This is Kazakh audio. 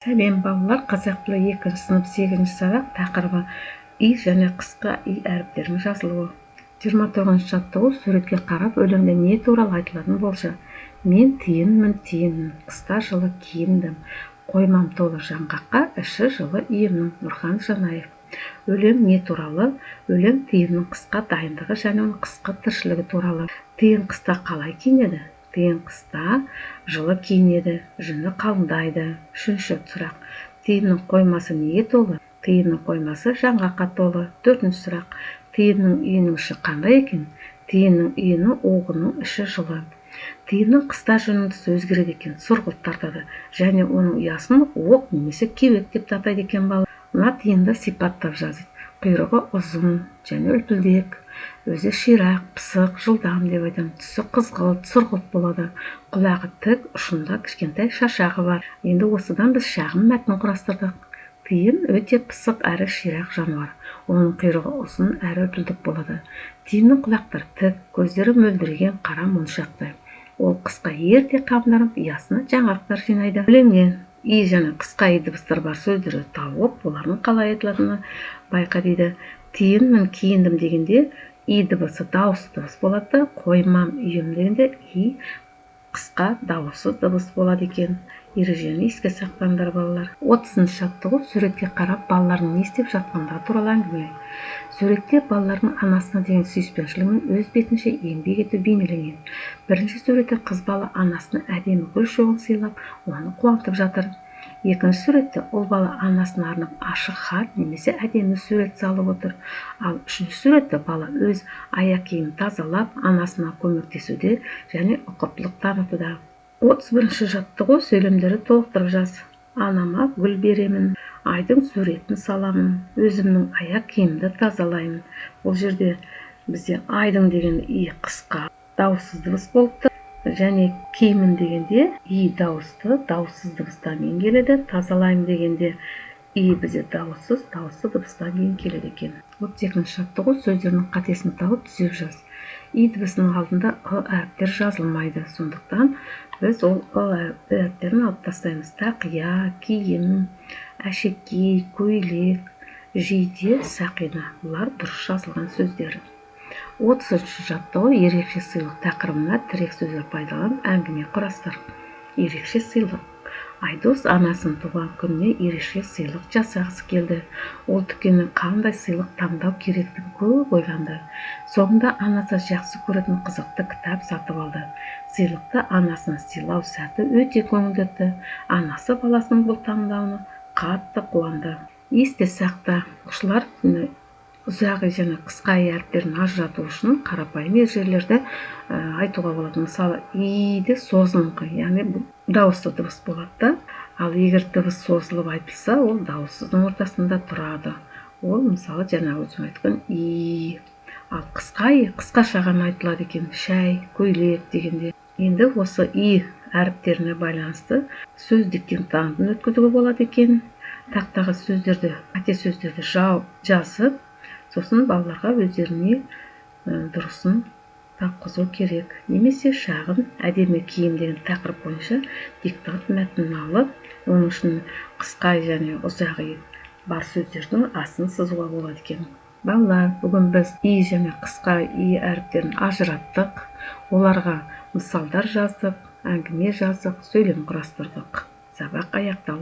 Сәлем балалар, қазақ тілі 2 сынып 8 сабақ тақырыбы и және қысқа и әріптерінің жазылуы. 29 жаттығу суретке қарап өлеңде не туралы айтылатын болжа. Мен тиынмын, қыста жылы киіндім. Қоймам толы жаңғаққа, іші жылы иемнің. Нұрхан Жанаев. Өлең не туралы? Өлең тиынның қысқа дайындығы және оның қысқы тіршілігі туралы. Тиын қыста қалай киінеді? Тиын қыста жылы киінеді, жүні қалыңдайды. 3-ші сұрақ. Тиынның қоймасы неге толы? Тиынның қоймасы жаңғаққа толы. 4-ші сұрақ. Тиынның үйінің іші қандай екен? Тиынның үйінің оғының іші жылы. Тиынның қыста жөніндісі өзгереді екен, сұрғылт тартады, және оның ұясын оқ немесе кеуек деп атайды екен бала. Мына тиынды сипаттап жазды. Құйрығы ұзын және үлпілдек, өзі ширақ, пысық, жылдам деп айтамын. Түсі қызғылт, сұрғылт болады. Құлағы тік, ұшында кішкентай шашағы бар. Енді осыдан біз шағын мәтін құрастырдық. Тиын өте пысық әрі ширақ жануар. Оның құйрығы ұзын әрі үлпілдек болады. Тиынның құлақтары тік, көздері мөлдіреген қара моншақты. Ол қысқа ерте қамданып, ұясына жаңғақтар жинайды. Өлеңнен и және қысқа и дыбыстар бар сөздерді тауып, олардың қалай айтылатынын байқа дейді. Тиынмын, киіндім дегенде и дыбысы дауысты дыбыс болады. Қоймам, үйім дегенде и қысқа дауыссыз дыбыс болады екен. Ережені еске сақтаңдар балалар. 30-ші жаттығу суретке қарап балалардың не істеп жатқандығы туралы әңгіме. Суретте балалардың анасына деген сүйіспеншілігін өз бетінше еңбек ету бейнеленген. Бірінші суретте қыз бала анасына әдемі гүл шоғын сыйлап, оны қуантып жатыр. Екінші суретте ұл бала анасына арнап ашық хат немесе әдемі сурет салып отыр. Ал үшінші суретте бала өз аяқ киімін тазалап, анасына көмектесуде және ұқыптылық танытуда. 31-ші жаттығу сөйлемдерді толықтырып жаз. Анама гүл беремін, айдың суретін саламын, өзімнің аяқ киімімді тазалаймын. Бұл жерде бізде айдың деген и қысқа дауыссыз дыбыс болыпты, және киімін дегенде и дауысты, дауыссыз дыбыстан кейін келеді. Тазалаймын дегенде и бізде дауыссыз, дауысты дыбыстан кейін келеді екен. 32-ші жаттығу сөздердің қатесін тауып түзеп жаз. И дыбысының алдында ы әріптер жазылмайды. Сондықтан біз ол ы әріптерін алып тастаймыз. Тақия, киім, әшекей, көйлек, жейде, сақина. Бұлар дұрыс жазылған сөздер. 33-ші жаттығу ерекше сыйлық тақырыбына тірек сөздер пайдаланып әңгіме құрастыр. Ерекше сыйлық. Айдос анасының туған күніне ерекше сыйлық жасағысы келді. Ол дүкеннен қандай сыйлық таңдау керектігін көп ойланды. Соңында анасы жақсы көретін қызықты кітап сатып алды. Сыйлықты анасына сыйлау сәті өте көңілді. Анасы баласының бұл таңдауына қатты қуанды. Есте сақта, оқушылар ұзақ и және қысқа и әріптерін ажырату үшін қарапайым ережелерді айтуға болады. Мысалы, и-ді созылыңқы, яғни дауысты дыбыс болады. Ал егер дыбыс созылып айтылса, ол дауыссыздың ортасында тұрады. Ол мысалы жаңа өзім айтқан и. Ал қысқа и қысқаша ғана айтылады екен. Шәй, көйлек дегенде. Енді осы и әріптеріне байланысты сөздіктен таңдын өткізуге болады екен. Тақтағы сөздерді, қате сөздерді жазып, сосын балаларға өздеріне дұрысын тапқызу керек. Немесе шағын әдемі киім деген тақырып бойынша диктант мәтінін алып, оның үшін қысқа және ұзақ бар сөздердің астын сызуға болады екен. Балалар, бүгін біз и және қысқа и әріптерін ажыраттық, оларға мысалдар жаздық, әңгіме жаздық, сөйлем құрастырдық. Сабақ аяқталды.